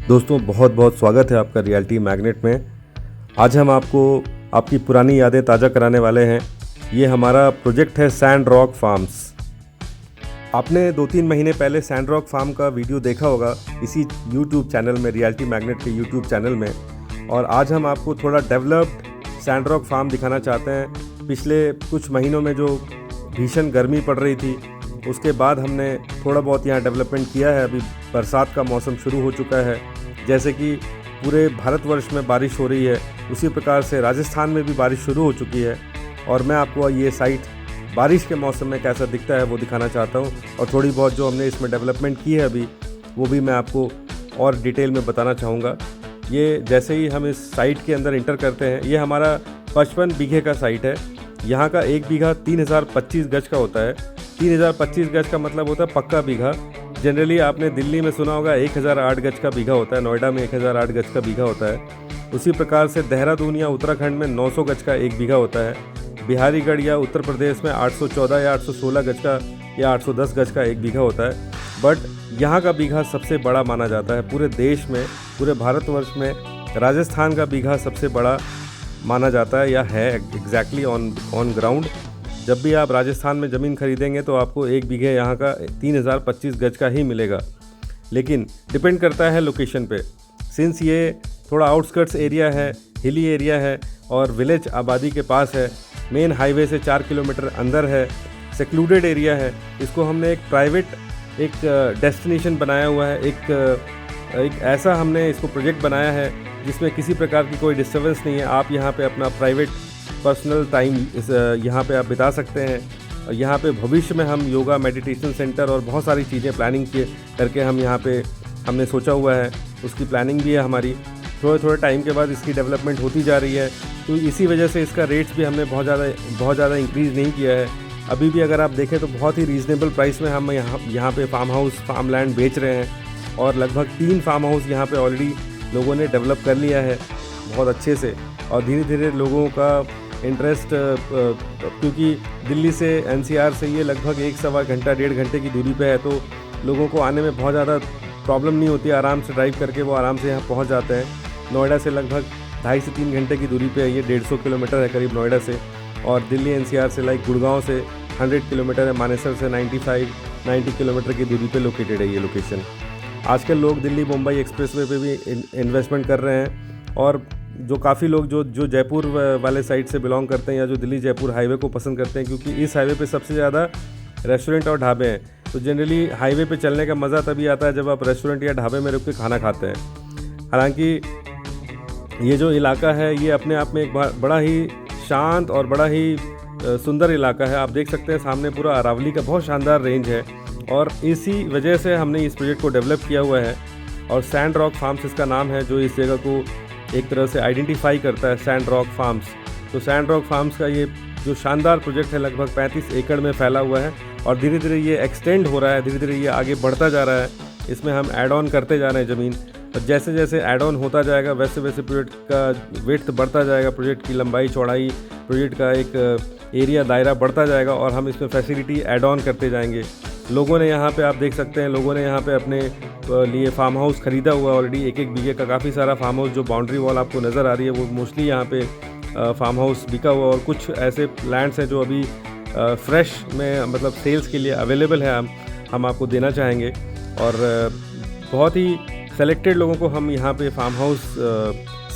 दोस्तों बहुत बहुत स्वागत है आपका रियलिटी मैग्नेट में। आज हम आपको आपकी पुरानी यादें ताज़ा कराने वाले हैं। ये हमारा प्रोजेक्ट है सैंड रॉक फार्म्स। आपने 2-3 महीने पहले सैंड रॉक फार्म का वीडियो देखा होगा इसी यूट्यूब चैनल में, रियलिटी मैग्नेट के यूट्यूब चैनल में। और आज हम आपको थोड़ा डेवलप्ड सैंड रॉक फार्म दिखाना चाहते हैं। पिछले कुछ महीनों में जो भीषण गर्मी पड़ रही थी, उसके बाद हमने थोड़ा बहुत यहाँ डेवलपमेंट किया है। अभी बरसात का मौसम शुरू हो चुका है। जैसे कि पूरे भारतवर्ष में बारिश हो रही है, उसी प्रकार से राजस्थान में भी बारिश शुरू हो चुकी है। और मैं आपको ये साइट बारिश के मौसम में कैसा दिखता है वो दिखाना चाहता हूँ। और थोड़ी बहुत जो हमने इसमें डेवलपमेंट की है अभी, वो भी मैं आपको और डिटेल में बताना चाहूँगा। ये जैसे ही हम इस साइट के अंदर इंटर करते हैं, ये हमारा 55 बीघे का साइट है। यहाँ का 1 बीघा 3025 गज का होता है। 3025 गज का मतलब होता है पक्का बीघा। जनरली आपने दिल्ली में सुना होगा 1008 गज का बीघा होता है, नोएडा में 1008 गज का बीघा होता है। उसी प्रकार से देहरादून या उत्तराखंड में 900 गज का 1 बीघा होता है। बिहारीगढ़ या उत्तर प्रदेश में 814 या 816 गज का या 810 गज का 1 बीघा होता है। बट यहाँ का बीघा सबसे बड़ा माना जाता है पूरे देश में, पूरे भारतवर्ष में। राजस्थान का बीघा सबसे बड़ा माना जाता है या है एग्जैक्टली ऑन ग्राउंड। जब भी आप राजस्थान में ज़मीन खरीदेंगे तो आपको 1 बीघे यहाँ का 3025 गज का ही मिलेगा। लेकिन डिपेंड करता है लोकेशन पे। सिंस ये थोड़ा आउटस्कर्ट्स एरिया है, हिली एरिया है और विलेज आबादी के पास है, मेन हाईवे से 4 किलोमीटर अंदर है, सेक्लूडेड एरिया है, इसको हमने एक प्राइवेट डेस्टिनेशन बनाया हुआ है। एक ऐसा हमने इसको प्रोजेक्ट बनाया है जिसमें किसी प्रकार की कोई डिस्टर्बेंस नहीं है। आप यहाँ पे अपना प्राइवेट पर्सनल टाइम यहाँ पे आप बिता सकते हैं। और यहाँ पे भविष्य में हम योगा, मेडिटेशन सेंटर और बहुत सारी चीज़ें प्लानिंग करके हम यहाँ पे हमने सोचा हुआ है। उसकी प्लानिंग भी है हमारी। थोड़े टाइम के बाद इसकी डेवलपमेंट होती जा रही है, तो इसी वजह से इसका रेट्स भी हमने बहुत ज़्यादा इंक्रीज़ नहीं किया है। अभी भी अगर आप देखें तो बहुत ही रीज़नेबल प्राइस में हम यहाँ पे फार्म हाउस, फार्म लैंड बेच रहे हैं। और लगभग 3 फार्म हाउस यहाँ पे ऑलरेडी लोगों ने डेवलप कर लिया है बहुत अच्छे से। और धीरे धीरे लोगों का इंटरेस्ट, क्योंकि दिल्ली से NCR से ये लगभग 1-1.25 घंटा, 1.5 घंटे की दूरी पे है, तो लोगों को आने में बहुत ज़्यादा प्रॉब्लम नहीं होती। आराम से ड्राइव करके वो आराम से यहाँ पहुँच जाते हैं। नोएडा से लगभग 2.5 से 3 घंटे की दूरी पे है। ये 150 किलोमीटर है करीब नोएडा से। और दिल्ली NCR से गुड़गांव से 100 किलोमीटर है। मानेसर से 90 किलोमीटर की दूरी पे लोकेटेड है ये लोकेशन। आजकल लोग दिल्ली मुंबई एक्सप्रेसवे पे भी इन्वेस्टमेंट कर रहे हैं। और जो काफ़ी लोग जो जयपुर वाले साइड से बिलोंग करते हैं या जो दिल्ली जयपुर हाईवे को पसंद करते हैं, क्योंकि इस हाईवे पे सबसे ज़्यादा रेस्टोरेंट और ढाबे हैं। तो जनरली हाईवे पे चलने का मज़ा तभी आता है जब आप रेस्टोरेंट या ढाबे में रुक के खाना खाते हैं। हालांकि ये जो इलाका है ये अपने आप में एक बड़ा ही शांत और बड़ा ही सुंदर इलाका है। आप देख सकते हैं सामने पूरा अरावली का बहुत शानदार रेंज है। और इसी वजह से हमने इस प्रोजेक्ट को डेवलप किया हुआ है। और सैंड रॉक फार्म्स इसका नाम है, जो इस जगह को एक तरह से आइडेंटिफाई करता है, सैंड रॉक फार्म्स। तो सैंड रॉक फार्म्स का ये जो शानदार प्रोजेक्ट है लगभग 35 एकड़ में फैला हुआ है। और धीरे धीरे ये एक्सटेंड हो रहा है, धीरे धीरे ये आगे बढ़ता जा रहा है। इसमें हम ऐड ऑन करते जा रहे हैं ज़मीन। और जैसे जैसे ऐड ऑन होता जाएगा वैसे वैसे प्रोजेक्ट का विड्थ बढ़ता जाएगा, प्रोजेक्ट की लंबाई चौड़ाई, प्रोजेक्ट का एक एरिया दायरा बढ़ता जाएगा। और हम इसमें फैसिलिटी ऐड ऑन करते जाएंगे। लोगों ने यहाँ पे, आप देख सकते हैं, लोगों ने यहाँ पे अपने लिए फार्म हाउस ख़रीदा हुआ ऑलरेडी। 1-1 बीघे का काफ़ी सारा फार्म हाउस, जो बाउंड्री वॉल आपको नज़र आ रही है वो मोस्टली यहाँ पे फार्म हाउस बिका हुआ। और कुछ ऐसे लैंड्स हैं जो अभी फ्रेश में, मतलब सेल्स के लिए अवेलेबल है, हम आपको देना चाहेंगे। और बहुत ही सेलेक्टेड लोगों को हम यहाँ पे फार्म हाउस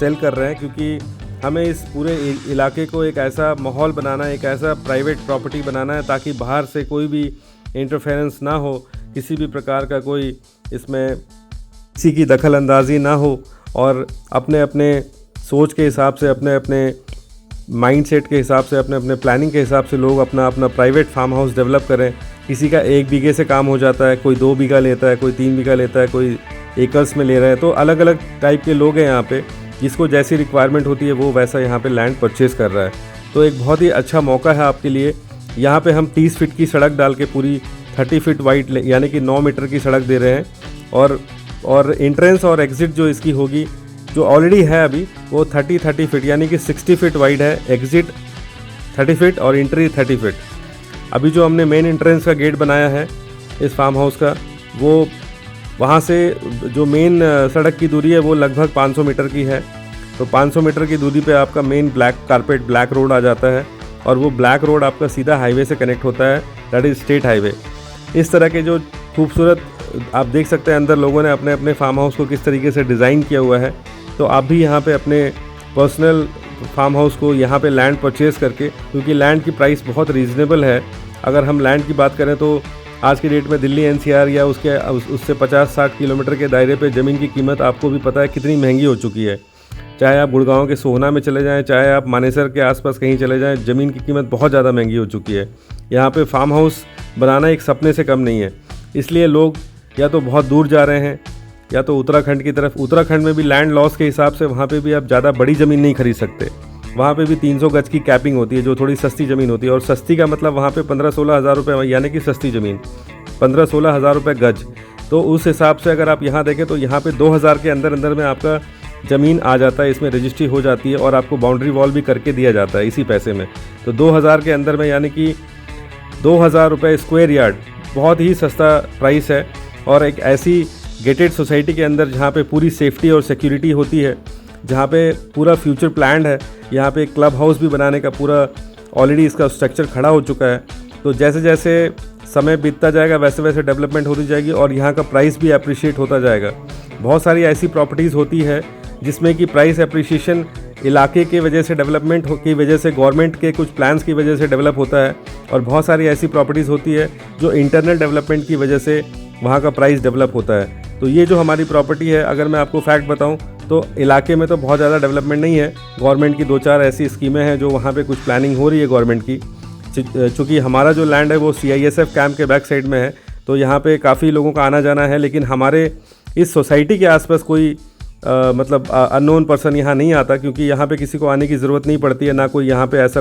सेल कर रहे हैं, क्योंकि हमें इस पूरे इलाके को एक ऐसा माहौल बनाना है, एक ऐसा प्राइवेट प्रॉपर्टी बनाना है ताकि बाहर से कोई भी इंटरफेरेंस ना हो, किसी भी प्रकार का कोई इसमें किसी की दखल अंदाजी ना हो। और अपने अपने सोच के हिसाब से, अपने अपने माइंडसेट के हिसाब से, अपने अपने प्लानिंग के हिसाब से लोग अपना अपना प्राइवेट फार्म हाउस डेवलप करें। किसी का 1 बीघे से काम हो जाता है, कोई 2 बीघा लेता है, कोई 3 बीघा लेता है, कोई एकर्स में ले रहा है। तो अलग अलग टाइप के लोग हैं यहाँ पे, जिसको जैसी रिक्वायरमेंट होती है वो वैसा यहाँ पे लैंड परचेज़ कर रहा है। तो एक बहुत ही अच्छा मौका है आपके लिए। यहाँ पे हम 30 फीट की सड़क डाल के पूरी 30 फीट वाइड, यानी कि 9 मीटर की सड़क दे रहे हैं। और एंट्रेंस और एग्ज़िट जो इसकी होगी, जो ऑलरेडी है अभी, वो 30 फीट यानी कि 60 फीट वाइड है। एग्ज़िट 30 फीट और एंट्री 30 फीट। अभी जो हमने मेन एंट्रेंस का गेट बनाया है इस फार्म हाउस का, वो वहाँ से जो मेन सड़क की दूरी है वो लगभग 500 मीटर की है। तो 500 मीटर की दूरी पे आपका मेन ब्लैक रोड आ जाता है और वो ब्लैक रोड आपका सीधा हाईवे से कनेक्ट होता है, दैट इज़ स्टेट हाईवे। इस तरह के जो खूबसूरत आप देख सकते हैं अंदर लोगों ने अपने अपने फार्म हाउस को किस तरीके से डिज़ाइन किया हुआ है। तो आप भी यहाँ पे अपने पर्सनल फार्म हाउस को यहाँ पे लैंड परचेज़ करके, क्योंकि लैंड की प्राइस बहुत रीज़नेबल है। अगर हम लैंड की बात करें तो आज की डेट में दिल्ली एनसीआर या उससे 50-60 किलोमीटर के दायरे पे ज़मीन की कीमत आपको भी पता है कितनी महंगी हो चुकी है। चाहे आप गुड़गांव के सोहना में चले जाएं, चाहे आप मानेसर के आसपास कहीं चले जाएं, ज़मीन की कीमत बहुत ज़्यादा महंगी हो चुकी है। यहाँ पे फार्म हाउस बनाना एक सपने से कम नहीं है। इसलिए लोग या तो बहुत दूर जा रहे हैं या तो उत्तराखंड की तरफ। उत्तराखंड में भी लैंड लॉस के हिसाब से वहाँ पे भी आप ज़्यादा बड़ी ज़मीन नहीं खरीद सकते। वहाँ पे भी 300 गज की कैपिंग होती है, जो थोड़ी सस्ती ज़मीन होती है। और सस्ती का मतलब वहाँ पे 15-16 हज़ार रुपये, यानी कि सस्ती ज़मीन 15-16 हज़ार रुपये गज। तो उस हिसाब से अगर आप यहाँ देखें तो यहाँ पे 2000 के अंदर अंदर में आपका ज़मीन आ जाता है, इसमें रजिस्ट्री हो जाती है और आपको बाउंड्री वॉल भी करके दिया जाता है इसी पैसे में। तो 2000 के अंदर में, यानी कि 2000 रुपये स्क्वायर यार्ड, बहुत ही सस्ता प्राइस है। और एक ऐसी गेटेड सोसाइटी के अंदर जहाँ पे पूरी सेफ्टी और सिक्योरिटी होती है, जहाँ पे पूरा फ्यूचर प्लान्ड है। यहाँ पे क्लब हाउस भी बनाने का पूरा ऑलरेडी इसका स्ट्रक्चर खड़ा हो चुका है। तो जैसे जैसे समय बीतता जाएगा वैसे वैसे डेवलपमेंट होती जाएगी और यहाँ का प्राइस भी अप्रिशिएट होता जाएगा। बहुत सारी ऐसी प्रॉपर्टीज़ होती है जिसमें कि प्राइस अप्रिशिएशन इलाके की वजह से, डेवलपमेंट की वजह से, गवर्नमेंट के कुछ प्लान्स की वजह से डेवलप होता है। और बहुत सारी ऐसी प्रॉपर्टीज़ होती है जो इंटरनल डेवलपमेंट की वजह से वहाँ का प्राइस डेवलप होता है। तो ये जो हमारी प्रॉपर्टी है, अगर मैं आपको फैक्ट बताऊं तो इलाके में तो बहुत ज़्यादा डेवलपमेंट नहीं है। गवर्नमेंट की 2-4 ऐसी स्कीमें हैं जो वहाँ पे कुछ प्लानिंग हो रही है गवर्नमेंट की। चूँकि हमारा जो लैंड है वो CISF कैंप के बैक साइड में है, तो यहाँ पे काफ़ी लोगों का आना जाना है। लेकिन हमारे इस सोसाइटी के आसपास कोई मतलब अननोन पर्सन यहाँ नहीं आता, क्योंकि यहाँ पे किसी को आने की ज़रूरत नहीं पड़ती है। ना कोई यहाँ पे ऐसा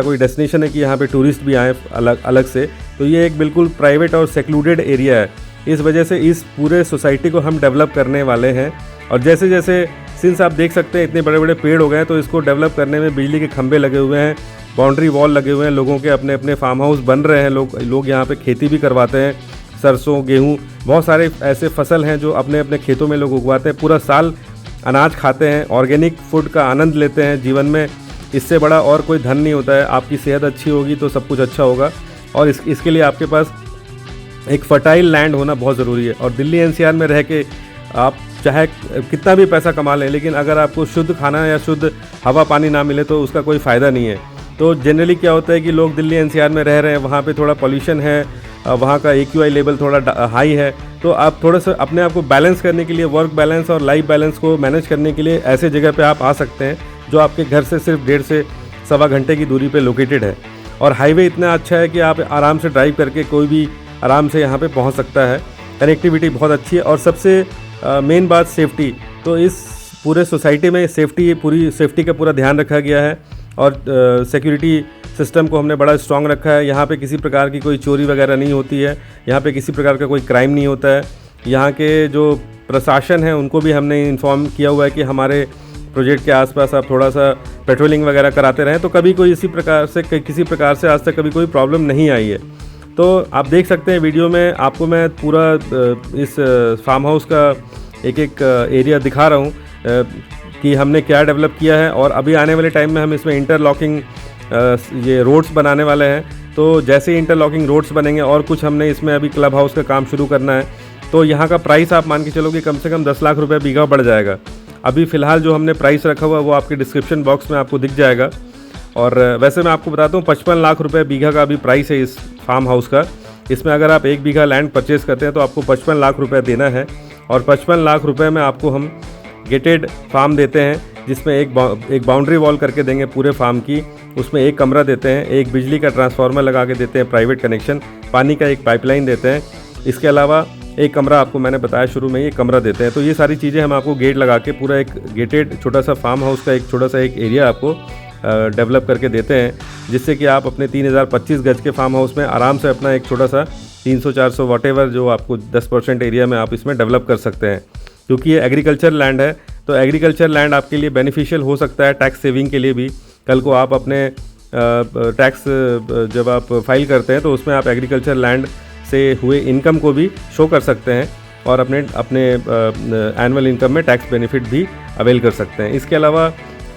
कोई डेस्टिनेशन है कि यहाँ पे टूरिस्ट भी आए अलग से। तो ये एक बिल्कुल प्राइवेट और सेक्लूडेड एरिया है। इस वजह से इस पूरे सोसाइटी को हम डेवलप करने वाले हैं। और जैसे जैसे सिंस आप देख सकते हैं इतने बड़े बड़े पेड़ हो गए हैं, तो इसको डेवलप करने में बिजली के खंभे लगे हुए हैं, बाउंड्री वॉल लगे हुए हैं, लोगों के अपने अपने फार्म हाउस बन रहे हैं। लोग यहाँ पे खेती भी करवाते हैं, सरसों, गेहूँ, बहुत सारे ऐसे फसल हैं जो अपने अपने खेतों में लोग उगवाते हैं। पूरा साल अनाज खाते हैं, ऑर्गेनिक फूड का आनंद लेते हैं। जीवन में इससे बड़ा और कोई धन नहीं होता है। आपकी सेहत अच्छी होगी तो सब कुछ अच्छा होगा। और इसके लिए आपके पास एक फर्टाइल लैंड होना बहुत ज़रूरी है। और दिल्ली NCR में रह के आप चाहे कितना भी पैसा कमा लें, लेकिन अगर आपको शुद्ध खाना या शुद्ध हवा पानी ना मिले तो उसका कोई फ़ायदा नहीं है। तो जनरली क्या होता है कि लोग दिल्ली NCR में रह रहे हैं, वहाँ पे थोड़ा पॉल्यूशन है, वहाँ का AQI लेवल थोड़ा हाई है। तो आप थोड़ा सा अपने आप को बैलेंस करने के लिए, वर्क बैलेंस और लाइफ बैलेंस को मैनेज करने के लिए ऐसे जगह पे आप आ सकते हैं जो आपके घर से सिर्फ 1.5 से सवा घंटे की दूरी पे लोकेटेड है। और हाईवे इतना अच्छा है कि आप आराम से ड्राइव करके कोई भी आराम से यहाँ पे पहुँच सकता है। कनेक्टिविटी बहुत अच्छी है। और सबसे मेन बात सेफ्टी। तो इस पूरे सोसाइटी में पूरी सेफ्टी का पूरा ध्यान रखा गया है और सिक्योरिटी सिस्टम को हमने बड़ा स्ट्रॉन्ग रखा है। यहाँ पे किसी प्रकार की कोई चोरी वगैरह नहीं होती है, यहाँ पे किसी प्रकार का कोई क्राइम नहीं होता है। यहाँ के जो प्रशासन है उनको भी हमने इन्फॉर्म किया हुआ है कि हमारे प्रोजेक्ट के आसपास आप थोड़ा सा पेट्रोलिंग वगैरह कराते रहें। तो कभी कोई किसी प्रकार से आज तक कभी कोई प्रॉब्लम नहीं आई है। तो आप देख सकते हैं वीडियो में आपको मैं पूरा इस फार्म हाउस का एक एरिया दिखा रहा हूँ कि हमने क्या डेवलप किया है। और अभी आने वाले टाइम में हम इसमें इंटरलॉकिंग ये रोड्स बनाने वाले हैं। तो जैसे ही इंटरलॉकिंग रोड्स बनेंगे और कुछ हमने इसमें अभी क्लब हाउस का काम शुरू करना है, तो यहाँ का प्राइस आप मान के चलो कि कम से कम 10 लाख रुपये बीघा बढ़ जाएगा। अभी फ़िलहाल जो हमने प्राइस रखा हुआ है वो आपके डिस्क्रिप्शन बॉक्स में आपको दिख जाएगा। और वैसे मैं आपको बताता हूँ 55 लाख रुपये बीघा का अभी प्राइस है इस फार्म हाउस का। इसमें अगर आप 1 बीघा लैंड परचेज़ करते हैं तो आपको 55 लाख रुपये देना है। और 55 लाख रुपये में आपको हम गेटेड फार्म देते हैं, जिसमें एक बाउंड्री वॉल करके देंगे पूरे फार्म की। उसमें एक कमरा देते हैं, एक बिजली का ट्रांसफार्मर लगा के देते हैं, प्राइवेट कनेक्शन, पानी का एक पाइपलाइन देते हैं। इसके अलावा एक कमरा, आपको मैंने बताया शुरू में, ये कमरा देते हैं। तो ये सारी चीज़ें हम आपको गेट लगा के पूरा एक गेटेड छोटा सा फार्म हाउस का एक छोटा सा एक एरिया आपको डेवलप करके देते हैं, जिससे कि आप अपने 3025 गज के फार्म हाउस में आराम से अपना एक छोटा सा 300-400 वॉटेवर जो आपको 10% एरिया में आप इसमें डेवलप कर सकते हैं। क्योंकि ये एग्रीकल्चर लैंड है, तो एग्रीकल्चर लैंड आपके लिए बेनिफिशियल हो सकता है टैक्स सेविंग के लिए भी। कल को आप अपने टैक्स जब आप फाइल करते हैं तो उसमें आप एग्रीकल्चर लैंड से हुए इनकम को भी शो कर सकते हैं और अपने एनुअल इनकम में टैक्स बेनिफिट भी अवेल कर सकते हैं। इसके अलावा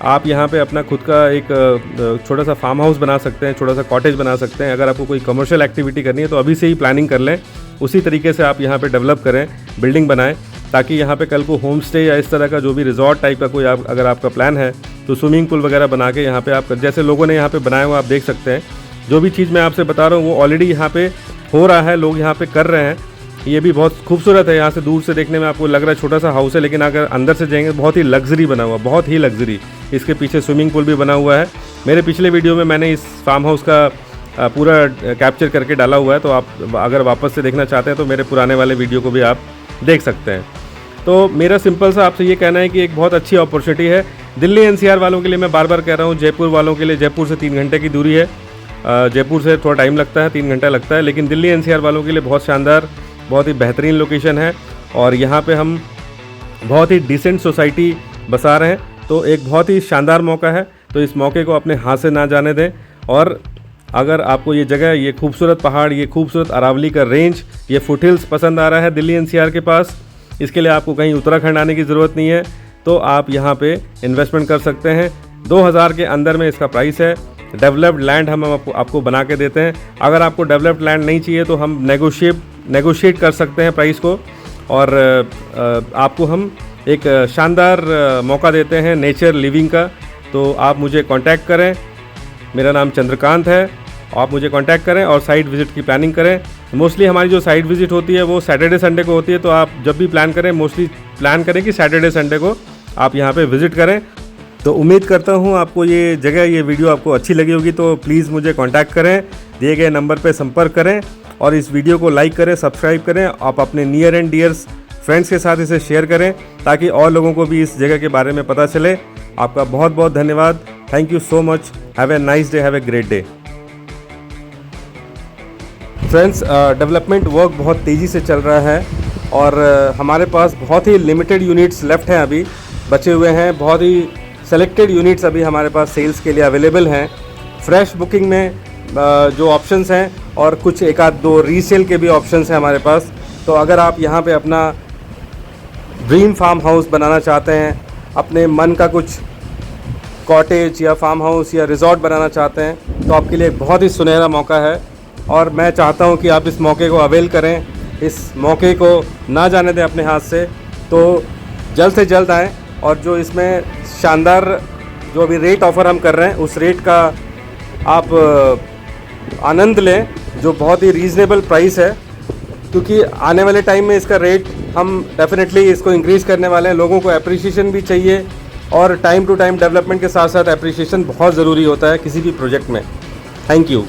आप यहाँ पे अपना खुद का एक छोटा सा फार्म हाउस बना सकते हैं, छोटा सा कॉटेज बना सकते हैं। अगर आपको कोई कमर्शियल एक्टिविटी करनी है तो अभी से ही प्लानिंग कर लें, उसी तरीके से आप यहाँ पे डेवलप करें, बिल्डिंग बनाएं, ताकि यहाँ पे कल को होम स्टे या इस तरह का जो भी रिजॉर्ट टाइप का कोई अगर आपका प्लान है तो स्विमिंग पूल वगैरह बना के यहाँ पे आप, जैसे लोगों ने यहाँ पे बनाया हुआ आप देख सकते हैं। जो भी चीज़ मैं आपसे बता रहा हूँ वो ऑलरेडी यहाँ पे हो रहा है, लोग यहाँ पे कर रहे हैं। ये भी बहुत खूबसूरत है, यहाँ से दूर से देखने में आपको लग रहा है छोटा सा हाउस है, लेकिन अगर अंदर से जाएंगे बहुत ही लग्जरी बना हुआ, बहुत ही लग्जरी। इसके पीछे स्विमिंग पूल भी बना हुआ है। मेरे पिछले वीडियो में मैंने इस फार्म हाउस का पूरा कैप्चर करके डाला हुआ है, तो आप अगर वापस से देखना चाहते हैं तो मेरे पुराने वाले वीडियो को भी आप देख सकते हैं। तो मेरा सिंपल सा आपसे ये कहना है कि एक बहुत अच्छी अपॉर्चुनिटी है दिल्ली एनसीआर वालों के लिए। मैं बार बार कह रहा हूँ, जयपुर वालों के लिए, जयपुर से 3 घंटे की दूरी है, जयपुर से थोड़ा टाइम लगता है, 3 घंटा लगता है, लेकिन दिल्ली एनसीआर वालों के लिए बहुत शानदार, बहुत ही बेहतरीन लोकेशन है। और यहाँ पे हम बहुत ही डिसेंट सोसाइटी बसा रहे हैं, तो एक बहुत ही शानदार मौका है। तो इस मौके को अपने हाथ से ना जाने दें। और अगर आपको ये जगह, ये खूबसूरत पहाड़, ये खूबसूरत अरावली का रेंज, ये फुटहिल्स पसंद आ रहा है दिल्ली एनसीआर के पास, इसके लिए आपको कहीं उत्तराखंड आने की ज़रूरत नहीं है, तो आप यहाँ पे इन्वेस्टमेंट कर सकते हैं। 2000 के अंदर में इसका प्राइस है। डेवलप्ड लैंड हम आपको बना के देते हैं। अगर आपको डेवलप्ड लैंड नहीं चाहिए तो हम नेगोशिएट कर सकते हैं प्राइस को, और आपको हम एक शानदार मौका देते हैं नेचर लिविंग का। तो आप मुझे कांटेक्ट करें, मेरा नाम चंद्रकांत है, आप मुझे कांटेक्ट करें और साइट विज़िट की प्लानिंग करें। मोस्टली हमारी जो साइट विज़िट होती है वो सैटरडे संडे को होती है, तो आप जब भी प्लान करें मोस्टली प्लान करें कि सैटरडे संडे को आप यहाँ पे विज़िट करें। तो उम्मीद करता हूँ आपको ये जगह, ये वीडियो आपको अच्छी लगी होगी। तो प्लीज़ मुझे कांटेक्ट करें, दिए गए नंबर पे संपर्क करें और इस वीडियो को लाइक करें, सब्सक्राइब करें। आप अपने नियर एंड डियर्स फ्रेंड्स के साथ इसे शेयर करें ताकि और लोगों को भी इस जगह के बारे में पता चले। आपका बहुत बहुत धन्यवाद। Thank you so much. Have a nice day, have a great day. Friends, development work बहुत तेज़ी से चल रहा है और हमारे पास बहुत ही लिमिटेड यूनिट्स लेफ्ट हैं, अभी बचे हुए हैं। बहुत ही सेलेक्टेड यूनिट्स अभी हमारे पास सेल्स के लिए अवेलेबल हैं। फ्रेश बुकिंग में जो ऑप्शंस हैं और कुछ एक आध दो रीसेल के भी ऑप्शंस हैं हमारे पास। तो अगर आप यहाँ पे अपना ड्रीम फार्म हाउस बनाना चाहते हैं, अपने मन का कुछ कॉटेज या फार्म हाउस या रिजॉर्ट बनाना चाहते हैं, तो आपके लिए एक बहुत ही सुनहरा मौका है और मैं चाहता हूँ कि आप इस मौके को अवेल करें, इस मौके को ना जाने दें अपने हाथ से। तो जल्द से जल्द आएँ और जो इसमें शानदार जो अभी रेट ऑफ़र हम कर रहे हैं उस रेट का आप आनंद लें, जो बहुत ही रीज़नेबल प्राइस है, क्योंकि आने वाले टाइम में इसका रेट हम डेफिनेटली इसको इंक्रीज़ करने वाले हैं। लोगों को एप्रिसिएशन भी चाहिए और टाइम टू टाइम डेवलपमेंट के साथ साथ एप्रिसिएशन बहुत ज़रूरी होता है किसी भी प्रोजेक्ट में। Thank you.